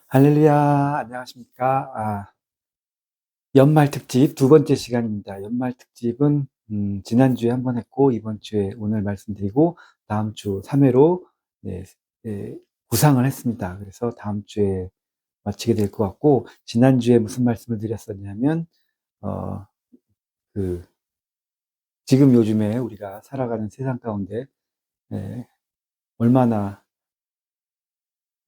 할렐루야, 안녕하십니까. 연말 특집 두 번째 시간입니다. 연말 특집은, 지난주에 한 번 했고, 이번 주에 오늘 말씀드리고, 다음 주 3회로, 네, 구상을 했습니다. 그래서 다음 주에 마치게 될 것 같고, 지난주에 무슨 말씀을 드렸었냐면, 어, 그, 지금 요즘에 우리가 살아가는 세상 가운데, 예, 얼마나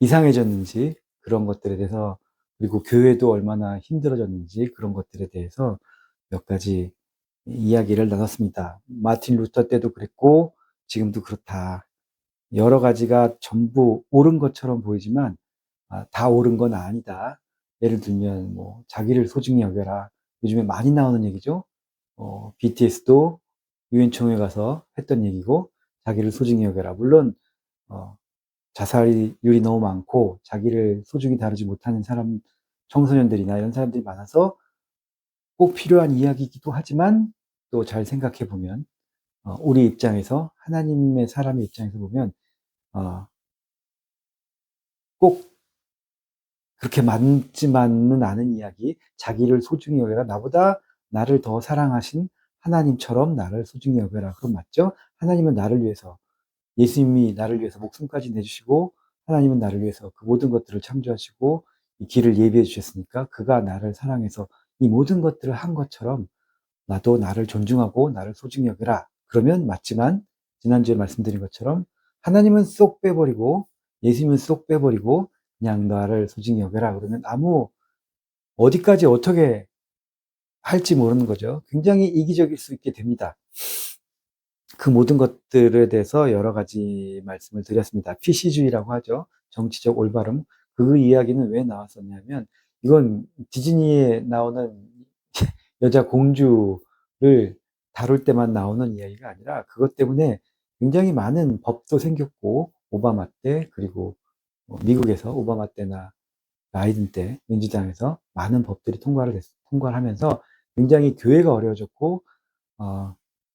이상해졌는지 그런 것들에 대해서, 그리고 교회도 얼마나 힘들어졌는지 그런 것들에 대해서 몇 가지 이야기를 나눴습니다. 마틴 루터 때도 그랬고 지금도 그렇다. 여러 가지가 전부 옳은 것처럼 보이지만 다 옳은 건 아니다. 예를 들면 뭐 자기를 소중히 여겨라. 요즘에 많이 나오는 얘기죠. BTS도 유엔 총회 가서 했던 얘기고 자기를 소중히 여겨라. 물론 어, 자살률이 너무 많고 자기를 소중히 다루지 못하는 사람, 청소년들이나 이런 사람들이 많아서 꼭 필요한 이야기이기도 하지만 또 잘 생각해 보면 우리 입장에서 하나님의 사람의 입장에서 보면 어, 꼭 그렇게 맞지만은 않은 이야기, 자기를 소중히 여겨라, 나보다 나를 더 사랑하신 하나님처럼 나를 소중히 여겨라. 그럼 맞죠? 하나님은 나를 위해서, 예수님이 나를 위해서 목숨까지 내주시고 하나님은 나를 위해서 그 모든 것들을 창조하시고 이 길을 예비해 주셨으니까 그가 나를 사랑해서 이 모든 것들을 한 것처럼 나도 나를 존중하고 나를 소중히 여겨라. 그러면 맞지만 지난주에 말씀드린 것처럼 하나님은 쏙 빼버리고 예수님은 쏙 빼버리고 그냥 나를 소중히 여겨라. 그러면 아무 어디까지 어떻게 할지 모르는 거죠. 굉장히 이기적일 수 있게 됩니다. 그 모든 것들에 대해서 여러 가지 말씀을 드렸습니다. PC주의라고 하죠. 정치적 올바름. 그 이야기는 왜 나왔었냐면 이건 디즈니에 나오는 여자 공주를 다룰 때만 나오는 이야기가 아니라 그것 때문에 굉장히 많은 법도 생겼고 오바마 때 그리고 미국에서 오바마 때나 바이든 때 민주당에서 많은 법들이 통과를 하면서 굉장히 교회가 어려워졌고 어,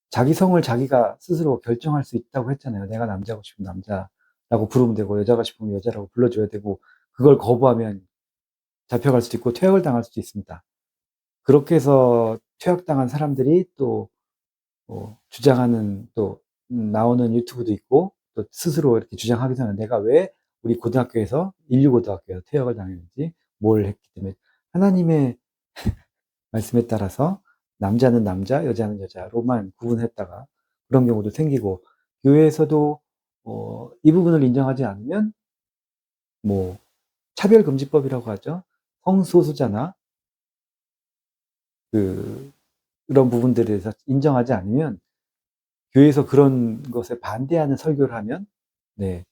자기 성을 자기가 스스로 결정할 수 있다고 했잖아요. 내가 남자고 싶으면 남자라고 부르면 되고 여자가 싶으면 여자라고 불러줘야 되고 그걸 거부하면 잡혀갈 수도 있고 퇴역을 당할 수도 있습니다. 그렇게 해서 퇴역당한 사람들이 또 주장하는 또 나오는 유튜브도 있고 또 스스로 이렇게 주장하기도 하는 내가 왜 우리 고등학교에서 인류고등학교에서 퇴역을 당했는지 뭘 했기 때문에 하나님의 말씀에 따라서 남자는 남자, 여자는 여자로만 구분했다가 그런 경우도 생기고 교회에서도 이 부분을 인정하지 않으면 뭐 차별금지법이라고 하죠. 성소수자나 그런 부분들에 대해서 인정하지 않으면 교회에서 그런 것에 반대하는 설교를 하면 네,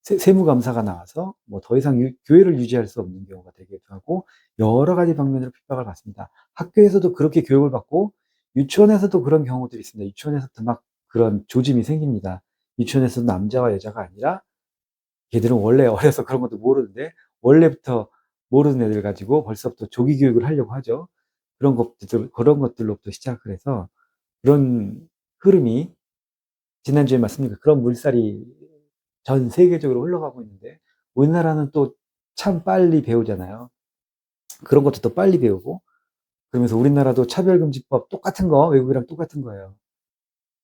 세무감사가 나와서 뭐 더 이상 교회를 유지할 수 없는 경우가 되기도 하고 여러 가지 방면으로 핍박을 받습니다. 학교에서도 그렇게 교육을 받고 유치원에서도 그런 경우들이 있습니다. 유치원에서도 막 그런 조짐이 생깁니다. 유치원에서도 남자와 여자가 아니라 걔들은 원래 어려서 그런 것도 모르는데 원래부터 모르는 애들 가지고 벌써부터 조기 교육을 하려고 하죠. 그런 것들로부터 시작을 해서 그런 흐름이 지난주에 말씀드린 그런 물살이 전 세계적으로 흘러가고 있는데 우리나라는 또 참 빨리 배우잖아요. 그런 것도 또 빨리 배우고 그러면서 우리나라도 차별금지법 똑같은 거 외국이랑 똑같은 거예요.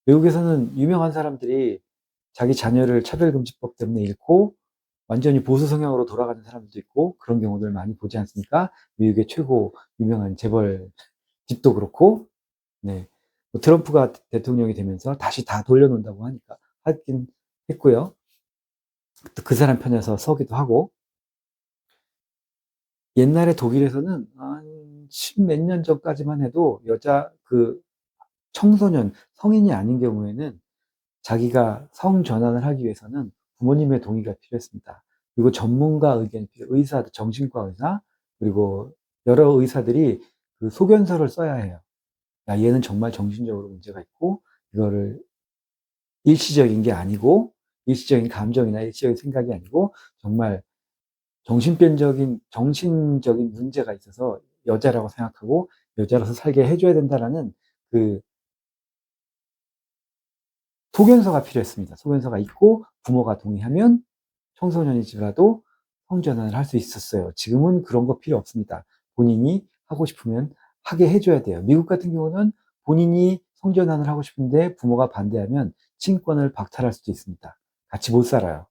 외국에서는 유명한 사람들이 자기 자녀를 차별금지법 때문에 잃고 완전히 보수 성향으로 돌아가는 사람들도 있고 그런 경우들 많이 보지 않습니까? 미국의 최고 유명한 재벌 집도 그렇고 네. 트럼프가 대통령이 되면서 다시 다 돌려놓는다고 하니까 하긴 했고요. 또 그 사람 편에서 서기도 하고 옛날에 독일에서는 한 십몇 년 전까지만 해도 여자 청소년 성인이 아닌 경우에는 자기가 성 전환을 하기 위해서는 부모님의 동의가 필요했습니다. 그리고 전문가 의견이 의사, 정신과 의사 그리고 여러 의사들이 그 소견서를 써야 해요. 야, 얘는 정말 정신적으로 문제가 있고 이거를 일시적인 게 아니고 일시적인 감정이나 일시적인 생각이 아니고 정말 정신적인 문제가 있어서 여자라고 생각하고 여자로서 살게 해줘야 된다라는 그 소견서가 필요했습니다. 소견서가 있고 부모가 동의하면 청소년이지라도 성전환을 할 수 있었어요. 지금은 그런 거 필요 없습니다. 본인이 하고 싶으면 하게 해줘야 돼요. 미국 같은 경우는 본인이 성전환을 하고 싶은데 부모가 반대하면 친권을 박탈할 수도 있습니다. 같이 못 살아요.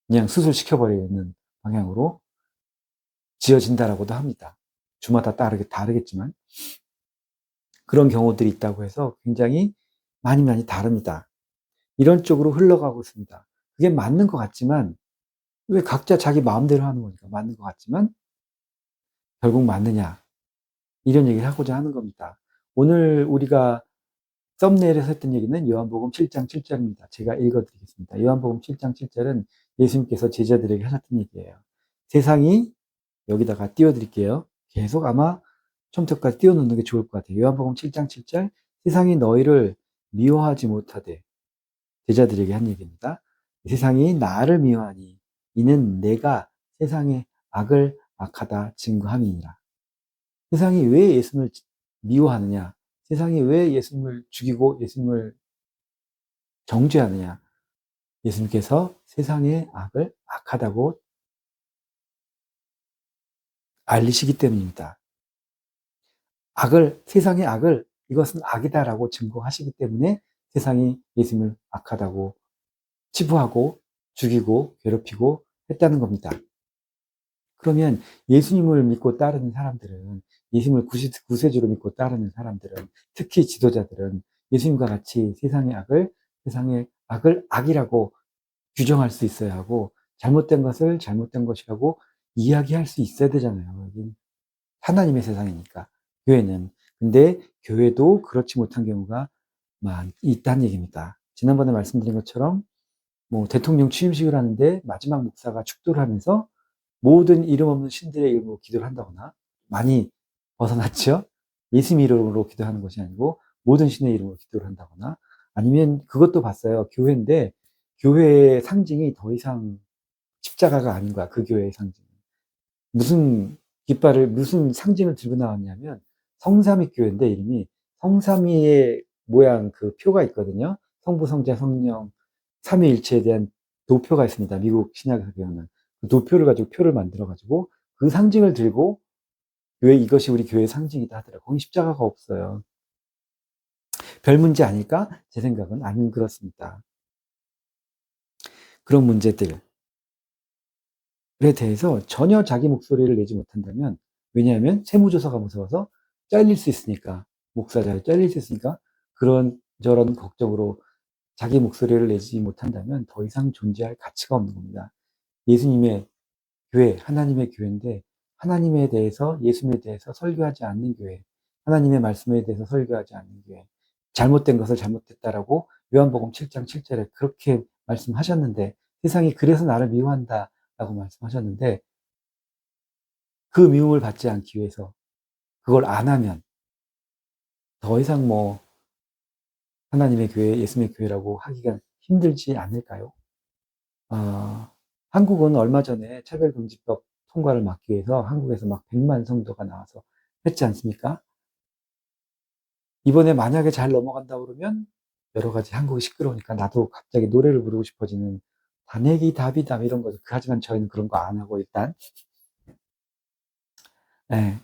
그냥 수술시켜버리는 방향으로 지어진다라고도 합니다. 주마다 다르겠지만 그런 경우들이 있다고 해서 굉장히 많이 다릅니다. 이런 쪽으로 흘러가고 있습니다. 그게 맞는 것 같지만 왜 각자 자기 마음대로 하는 거니까 맞는 것 같지만 결국 맞느냐 이런 얘기를 하고자 하는 겁니다. 오늘 우리가 썸네일에서 했던 얘기는 요한복음 7장 7절입니다. 제가 읽어드리겠습니다. 요한복음 7장 7절은 예수님께서 제자들에게 하셨던 얘기예요. 세상이 여기다가 띄워드릴게요. 계속 아마 처음부터까지 띄워놓는 게 좋을 것 같아요. 요한복음 7장 7절 세상이 너희를 미워하지 못하되 제자들에게 한 얘기입니다. 세상이 나를 미워하니 이는 내가 세상의 악을 악하다 증거함이니라. 세상이 왜 예수님을 미워하느냐? 세상이 왜 예수님을 죽이고 예수님을 정죄하느냐? 예수님께서 세상의 악을 악하다고 알리시기 때문입니다. 세상의 악을 이것은 악이다라고 증거하시기 때문에 세상이 예수님을 악하다고 치부하고 죽이고 괴롭히고 했다는 겁니다. 그러면 예수님을 믿고 따르는 사람들은 예수님을 구세주로 믿고 따르는 사람들은 특히 지도자들은 예수님과 같이 세상의 악을 악이라고 규정할 수 있어야 하고 잘못된 것을 잘못된 것이라고 이야기할 수 있어야 되잖아요. 여긴 하나님의 세상이니까 교회는. 근데 교회도 그렇지 못한 경우가 있다는 얘기입니다. 지난번에 말씀드린 것처럼 뭐 대통령 취임식을 하는데 마지막 목사가 축도를 하면서 모든 이름 없는 신들의 이름으로 기도를 한다거나 많이 벗어났죠. 예수님 이름으로 기도하는 것이 아니고 모든 신의 이름으로 기도를 한다거나 아니면 그것도 봤어요. 교회인데 교회의 상징이 더 이상 십자가가 아닌 거야. 그 교회의 상징. 무슨 상징을 들고 나왔냐면 성삼위 교회인데 이름이 성삼위의 모양 그 표가 있거든요. 성부, 성자, 성령 삼위일체에 대한 도표가 있습니다. 미국 신약에서 배우는 그 도표를 가지고 표를 만들어 가지고 그 상징을 들고 이것이 우리 교회의 상징이다 하더라고요. 거기 십자가가 없어요. 별 문제 아닐까? 제 생각은 안 그렇습니다. 그런 문제들에 대해서 전혀 자기 목소리를 내지 못한다면 왜냐하면 세무조사가 무서워서 잘릴 수 있으니까 목사 자리 잘릴 수 있으니까 그런 저런 걱정으로 자기 목소리를 내지 못한다면 더 이상 존재할 가치가 없는 겁니다. 예수님의 교회, 하나님의 교회인데 하나님에 대해서 예수님에 대해서 설교하지 않는 교회, 하나님의 말씀에 대해서 설교하지 않는 교회, 잘못된 것을 잘못됐다라고 요한복음 7장 7절에 그렇게 말씀하셨는데 세상이 그래서 나를 미워한다라고 말씀하셨는데 그 미움을 받지 않기 위해서 그걸 안 하면 더 이상 뭐 하나님의 교회, 예수님의 교회라고 하기가 힘들지 않을까요? 한국은 얼마 전에 차별금지법 통과를 막기 위해서 한국에서 막 100만 성도가 나와서 했지 않습니까? 이번에 만약에 잘 넘어간다 그러면 여러 가지 한국이 시끄러우니까 나도 갑자기 노래를 부르고 싶어지는 단핵이 답이다 이런 거죠. 하지만 저희는 그런 거 안 하고 일단 예,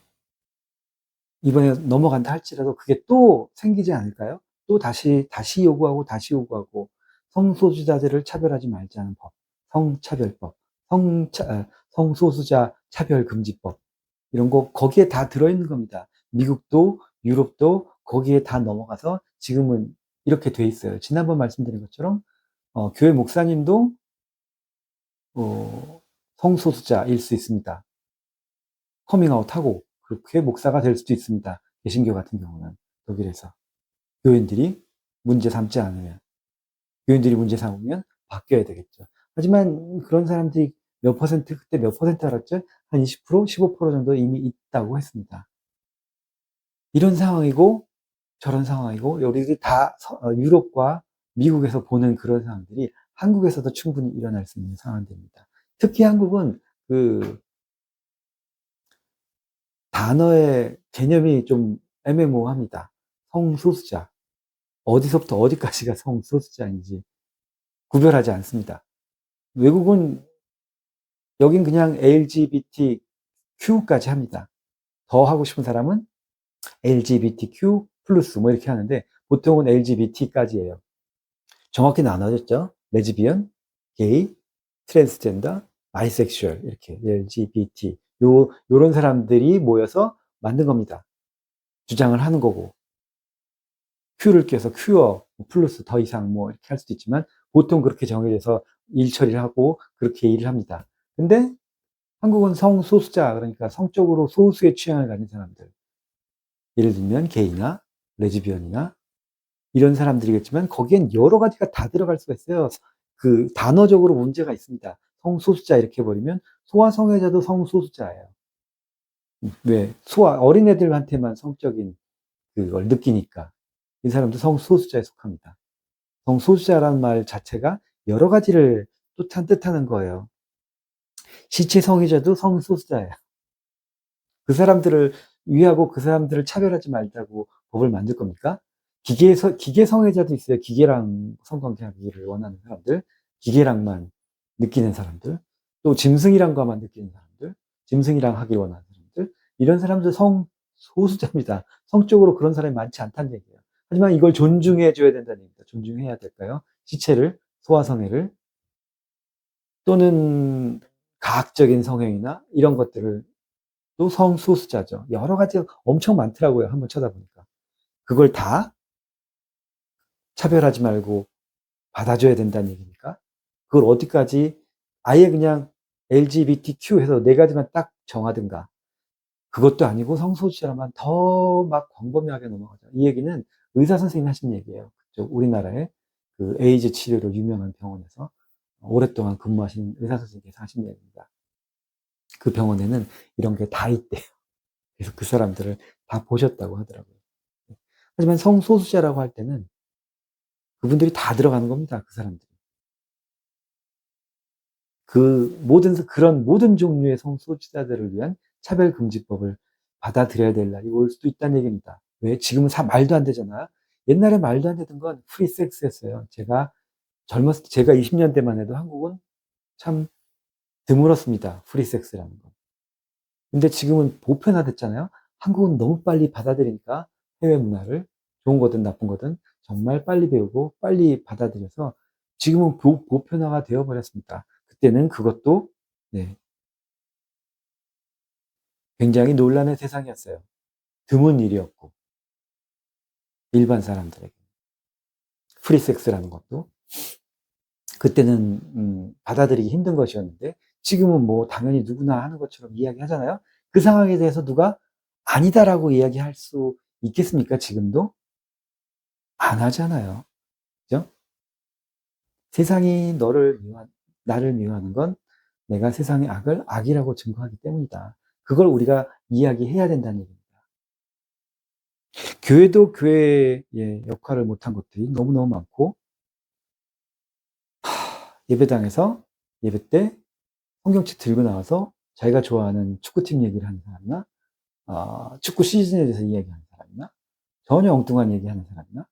이번에 넘어간다 할지라도 그게 또 생기지 않을까요? 또 다시 요구하고 다시 요구하고 성소수자들을 차별하지 말자는 법, 성차별법, 성소수자 차별금지법 이런 거 거기에 다 들어있는 겁니다. 미국도 유럽도 거기에 다 넘어가서 지금은 이렇게 돼 있어요. 지난번 말씀드린 것처럼 교회 목사님도 성소수자일 수 있습니다. 커밍아웃하고 그렇게 목사가 될 수도 있습니다. 개신교 같은 경우는 독일에서 교인들이 문제 삼지 않으면 교인들이 문제 삼으면 바뀌어야 되겠죠. 하지만 그런 사람들이 그때 몇 퍼센트 알았죠? 한 20%, 15% 정도 이미 있다고 했습니다. 이런 상황이고 저런 상황이고 우리들이 다 유럽과 미국에서 보는 그런 상황들이 한국에서도 충분히 일어날 수 있는 상황들입니다. 특히 한국은 그 단어의 개념이 좀 애매모호합니다. 성소수자. 어디서부터 어디까지가 성소수자인지 구별하지 않습니다. 외국은 여긴 그냥 LGBTQ까지 합니다. 더 하고 싶은 사람은 LGBTQ 플러스 뭐 이렇게 하는데 보통은 LGBT까지예요. 정확히 나눠졌죠. 레즈비언, 게이, 트랜스젠더, 바이섹슈얼 이렇게 LGBT 요런 사람들이 모여서 만든 겁니다. 주장을 하는 거고 Q를 껴서 큐어 플러스 더 이상 뭐 이렇게 할 수도 있지만 보통 그렇게 정해져서 일 처리를 하고 그렇게 일을 합니다. 근데 한국은 성소수자 그러니까 성적으로 소수의 취향을 가진 사람들 예를 들면 게이나 레즈비언이나 이런 사람들이겠지만 거기엔 여러 가지가 다 들어갈 수가 있어요. 그 단어적으로 문제가 있습니다. 성소수자 이렇게 해버리면 소아성애자도 성소수자예요. 왜? 어린애들한테만 성적인 그걸 느끼니까. 이 사람도 성소수자에 속합니다. 성소수자라는 말 자체가 여러 가지를 뜻하는 거예요. 시체 성애자도 성소수자예요. 그 사람들을 위하고 그 사람들을 차별하지 말자고 법을 만들 겁니까? 기계 성애자도 있어요. 기계랑 성관계하기를 원하는 사람들, 기계랑만 느끼는 사람들, 또 짐승이란 것만 느끼는 사람들, 짐승이랑 하길 원하는 사람들, 이런 사람들 소수자입니다. 성적으로 그런 사람이 많지 않다는 얘기예요. 하지만 이걸 존중해줘야 된다는 얘기입니다. 존중해야 될까요? 시체를, 소아성애를, 또는 가학적인 성행위나 이런 것들을 또 성소수자죠. 여러 가지가 엄청 많더라고요. 한번 쳐다보니까. 그걸 다 차별하지 말고 받아줘야 된다는 얘기니까. 그걸 어디까지 아예 그냥 LGBTQ 해서 네 가지만 딱 정하든가. 그것도 아니고 성소수자라면 더 막 광범위하게 넘어가죠. 이 얘기는 의사 선생님이 하신 얘기예요. 그쪽 우리나라의 그 에이즈 치료로 유명한 병원에서 오랫동안 근무하신 의사 선생님께서 하신 얘기입니다. 그 병원에는 이런 게 다 있대요. 그래서 그 사람들을 다 보셨다고 하더라고요. 하지만 성소수자라고 할 때는 그분들이 다 들어가는 겁니다. 그 사람들이. 그런 모든 종류의 성소수자들을 위한 차별금지법을 받아들여야 될 날이 올 수도 있다는 얘기입니다. 왜? 지금은 말도 안 되잖아. 옛날에 말도 안 되던 건 프리섹스였어요. 제가 20년대만 해도 한국은 참 드물었습니다. 프리섹스라는 건. 근데 지금은 보편화됐잖아요. 한국은 너무 빨리 받아들이니까 해외 문화를 좋은 거든 나쁜 거든 정말 빨리 배우고 빨리 받아들여서 지금은 보편화가 되어버렸습니다. 그때는 그것도 네, 굉장히 논란의 대상이었어요. 드문 일이었고 일반 사람들에게 프리섹스라는 것도 그때는 받아들이기 힘든 것이었는데 지금은 뭐 당연히 누구나 하는 것처럼 이야기하잖아요. 그 상황에 대해서 누가 아니다라고 이야기할 수 있겠습니까? 지금도 안 하잖아요. 그죠? 세상이 나를 미워하는 건 내가 세상의 악을 악이라고 증거하기 때문이다. 그걸 우리가 이야기해야 된다는 얘기입니다. 교회도 교회의 역할을 못한 것들이 너무너무 많고, 예배당에서 예배 때 성경책 들고 나와서 자기가 좋아하는 축구팀 얘기를 하는 사람이나, 축구 시즌에 대해서 이야기하는 사람이나, 전혀 엉뚱한 얘기하는 사람이나,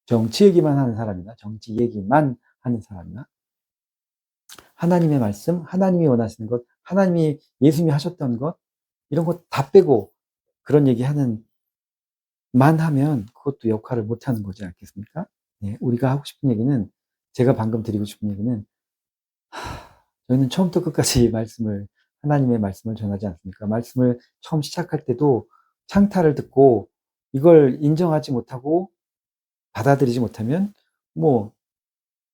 정치 얘기만 하는 사람이나, 정치 얘기만 하는 사람이나, 하나님의 말씀, 하나님이 원하시는 것, 예수님이 하셨던 것, 이런 것 다 빼고 그런 얘기하는 만 하면 그것도 역할을 못하는 거지 않겠습니까? 네, 우리가 하고 싶은 얘기는, 제가 방금 드리고 싶은 얘기는, 저희는 처음부터 끝까지 하나님의 말씀을 전하지 않습니까? 말씀을 처음 시작할 때도 창타를 듣고 이걸 인정하지 못하고 받아들이지 못하면 뭐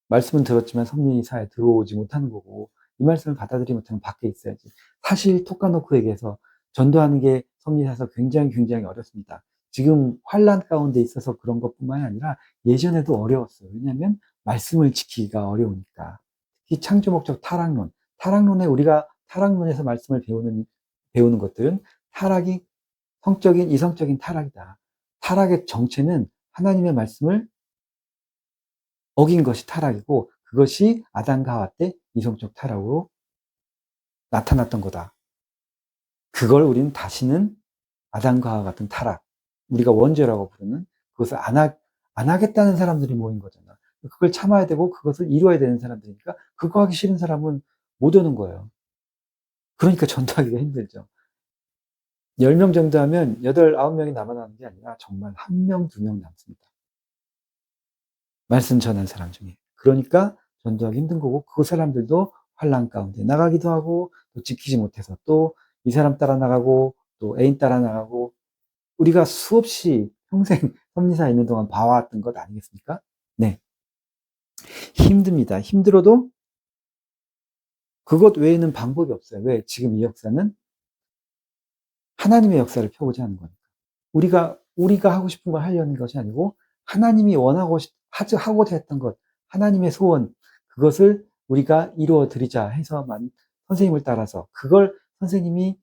말씀은 들었지만 섭리사에 들어오지 못하는 거고 이 말씀을 받아들이지 못하면 밖에 있어야지. 사실 톡 까놓고 얘기해서 전도하는 게 섭리사에서 굉장히 굉장히 어렵습니다. 지금 환란 가운데 있어서 그런 것뿐만이 아니라 예전에도 어려웠어요. 왜냐하면 말씀을 지키기가 어려우니까. 특히 창조 목적 타락론. 우리가 타락론에서 말씀을 배우는 것들은 타락이 성적인, 이성적인 타락이다. 타락의 정체는 하나님의 말씀을 어긴 것이 타락이고 그것이 아담과 하와 때 이성적 타락으로 나타났던 거다. 그걸 우리는 다시는 아담과 하와 같은 타락, 우리가 원죄라고 부르는 그것을 안 하겠다는 사람들이 모인 거잖아. 그걸 참아야 되고 그것을 이루어야 되는 사람들이니까 그거 하기 싫은 사람은 못 오는 거예요. 그러니까 전도하기가 힘들죠. 10명 정도 하면 8, 9명이 남아나는 게 아니라 정말 1명, 2명 남습니다. 말씀 전한 사람 중에. 그러니까 전도하기 힘든 거고 그 사람들도 환난 가운데 나가기도 하고 또 지키지 못해서 또 이 사람 따라 나가고 또 애인 따라 나가고 우리가 수없이 평생 섭리사에 있는 동안 봐왔던 것 아니겠습니까? 네. 힘듭니다. 힘들어도 그것 외에는 방법이 없어요. 왜? 지금 이 역사는 하나님의 역사를 펴고자 하는 거니까. 우리가 하고 싶은 걸 하려는 것이 아니고 하나님이 하고자 했던 것, 하나님의 소원, 그것을 우리가 이루어 드리자 해서만 선생님을 따라서 그걸 선생님이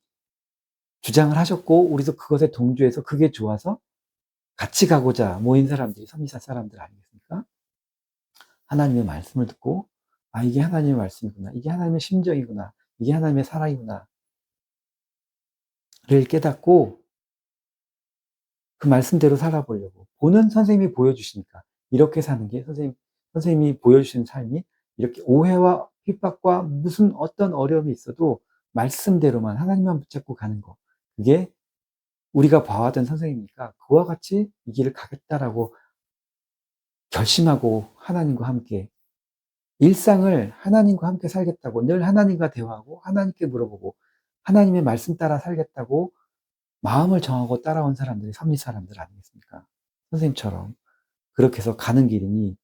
주장을 하셨고 우리도 그것에 동조해서 그게 좋아서 같이 가고자 모인 사람들이 섭리사 사람들 아니겠습니까? 하나님의 말씀을 듣고 아 이게 하나님의 말씀이구나. 이게 하나님의 심정이구나. 이게 하나님의 사랑이구나. 를 깨닫고 그 말씀대로 살아보려고. 보는 선생님이 보여주시니까. 이렇게 사는 게 선생님이 보여주시는 삶이 이렇게 오해와 핍박과 무슨 어떤 어려움이 있어도 말씀대로만 하나님만 붙잡고 가는 거. 그게 우리가 봐왔던 선생님이니까 그와 같이 이 길을 가겠다라고 결심하고 하나님과 함께 일상을 하나님과 함께 살겠다고 늘 하나님과 대화하고 하나님께 물어보고 하나님의 말씀 따라 살겠다고 마음을 정하고 따라온 사람들이 섭리 사람들 아니겠습니까? 선생님처럼 그렇게 해서 가는 길이니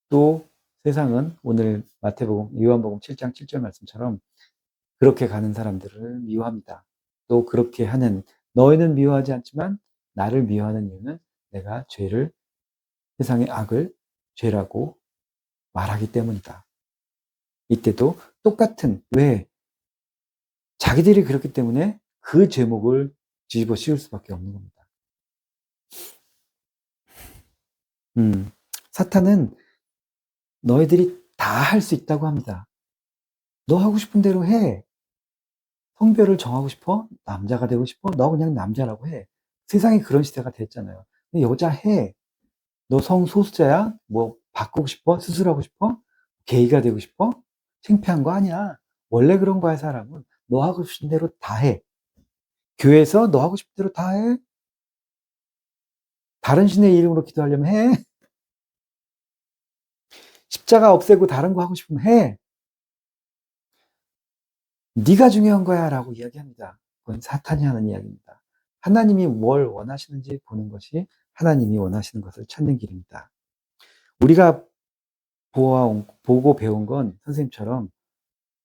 또 세상은 오늘 마태복음, 요한복음 7장 7절 말씀처럼 그렇게 가는 사람들을 미워합니다. 또 그렇게 하는 너희는 미워하지 않지만 나를 미워하는 이유는 내가 세상의 악을 죄라고 말하기 때문이다. 이때도 똑같은 왜 자기들이 그렇기 때문에 그 제목을 뒤집어 씌울 수밖에 없는 겁니다. 사탄은 너희들이 다 할 수 있다고 합니다. 너 하고 싶은 대로 해. 성별을 정하고 싶어? 남자가 되고 싶어? 너 그냥 남자라고 해. 세상이 그런 시대가 됐잖아요. 여자 해. 너 성소수자야? 뭐 바꾸고 싶어? 수술하고 싶어? 게이가 되고 싶어? 창피한 거 아니야. 원래 그런 거야, 사람은. 너 하고 싶은 대로 다 해. 교회에서 너 하고 싶은 대로 다 해. 다른 신의 이름으로 기도하려면 해. 십자가 없애고 다른 거 하고 싶으면 해. 네가 중요한 거야 라고 이야기합니다. 그건 사탄이 하는 이야기입니다. 하나님이 뭘 원하시는지 보는 것이 하나님이 원하시는 것을 찾는 길입니다. 우리가 보고 배운 건 선생님처럼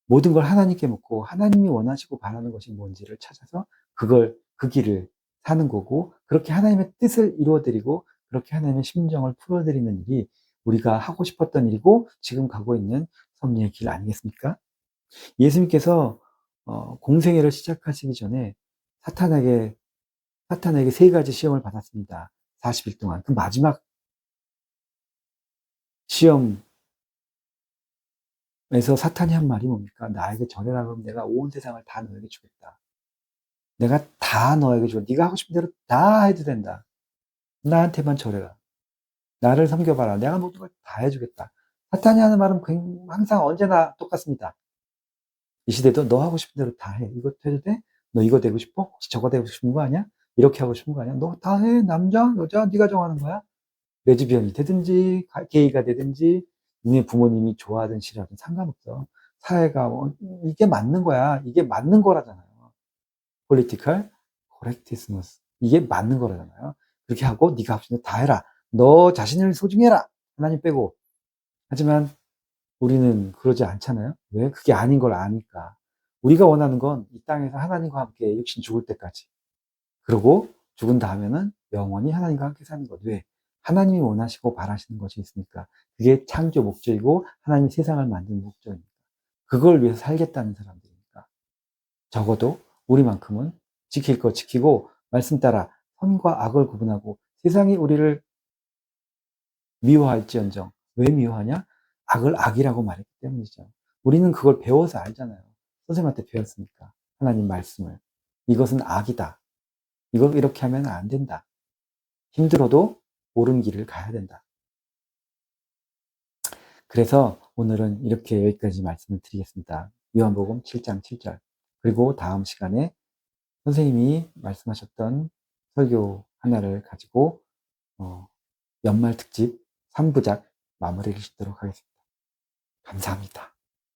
모든 걸 하나님께 묻고 하나님이 원하시고 바라는 것이 뭔지를 찾아서 그 길을 사는 거고 그렇게 하나님의 뜻을 이루어드리고 그렇게 하나님의 심정을 풀어드리는 일이 우리가 하고 싶었던 일이고 지금 가고 있는 섭리의 길 아니겠습니까? 예수님께서 공생애를 시작하시기 전에 사탄에게 3가지 시험을 받았습니다. 40일 동안. 그 마지막 시험에서 사탄이 한 말이 뭡니까? 나에게 절해라 그러면 내가 온 세상을 다 너에게 주겠다. 내가 다 너에게 줘. 네가 하고 싶은 대로 다 해도 된다. 나한테만 절해라. 나를 섬겨봐라. 내가 모든 걸 다 해주겠다. 사탄이 하는 말은 항상 언제나 똑같습니다. 이 시대도 너 하고 싶은 대로 다 해. 이것도 해도 돼? 너 이거 되고 싶어? 혹시 저거 되고 싶은 거 아니야? 이렇게 하고 싶은 거 아니야? 너 다 해. 남자, 여자, 네가 정하는 거야. 레즈비언이 되든지 게이가 되든지 니네 부모님이 좋아하든 싫어하든 상관없어. 사회가 이게 맞는 거야. 이게 맞는 거라잖아요. political correctness. 이게 맞는 거라잖아요. 그렇게 하고 네가 하고 싶은 대로 다 해라. 너 자신을 소중해라. 하나님 빼고. 하지만 우리는 그러지 않잖아요. 왜? 그게 아닌 걸 아니까. 우리가 원하는 건 이 땅에서 하나님과 함께 육신 죽을 때까지. 그리고 죽은 다음에는 영원히 하나님과 함께 사는 것. 왜? 하나님이 원하시고 바라시는 것이 있으니까. 그게 창조 목적이고 하나님이 세상을 만든 목적이니까. 그걸 위해서 살겠다는 사람들이니까. 적어도 우리만큼은 지킬 거 지키고 말씀 따라 선과 악을 구분하고 세상이 우리를 미워할지언정. 왜 미워하냐? 악을 악이라고 말했기 때문이죠. 우리는 그걸 배워서 알잖아요. 선생님한테 배웠으니까. 하나님 말씀을. 이것은 악이다. 이걸 이렇게 하면 안 된다. 힘들어도 옳은 길을 가야 된다. 그래서 오늘은 이렇게 여기까지 말씀을 드리겠습니다. 요한복음 7장 7절. 그리고 다음 시간에 선생님이 말씀하셨던 설교 하나를 가지고 연말 특집 3부작 마무리를 짓도록 하겠습니다. 감사합니다.